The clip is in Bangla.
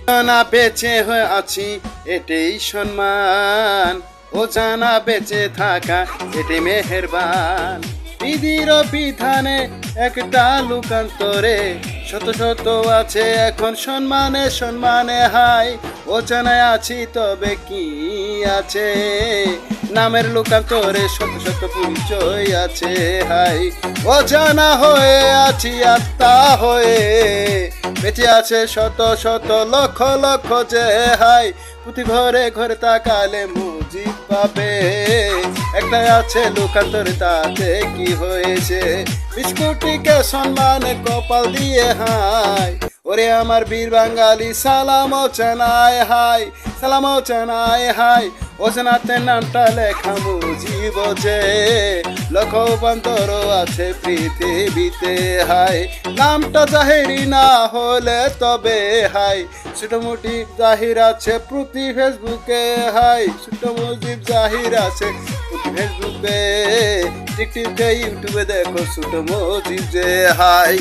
জানা বেঁচে হয়ে আছি এটাই সম্মান, ও জানা বেঁচে থাকা এটাই মেহেরবান। বিধির বিধানে একটা লোকান্তরে শত শত আছে এখন সম্মানে সম্মানে হাই। ও জানায় আছি তবে কি আছে, নামের লোকান্তরে শত শত পরিচয় আছে হাই। ও জানা হয়ে আছি আত্মা হয়ে, বেঁচে আছে শত শত লক্ষ লক্ষ যে হাই। প্রতি ঘরে ঘরে তাকালে মুজিব পাবে, একটাই আছে লোকান্তরে তাতে কি হয়েছে। 20 কোটিকে সম্মানে কপাল দিয়ে হাই, ওরে আমার বীর বাঙালি সালাম জানায় হাই, সালাম জানায় হাই। ও জানাতে নামটা লেখা মুজিব যে, লক্ষ রূপান্তর আছে পৃথিবীতে হাই। নামটা জাহিরি না হলে তবে হাই, ছোট মুজিব জাহির আছে প্রতি ফেসবুকে হাই। ছোট মুজিব জাহির আছে প্রতি ফেসবুকে, টিকটিকে ইউটিউবে দেখো ছোট মুজিব যে হাই।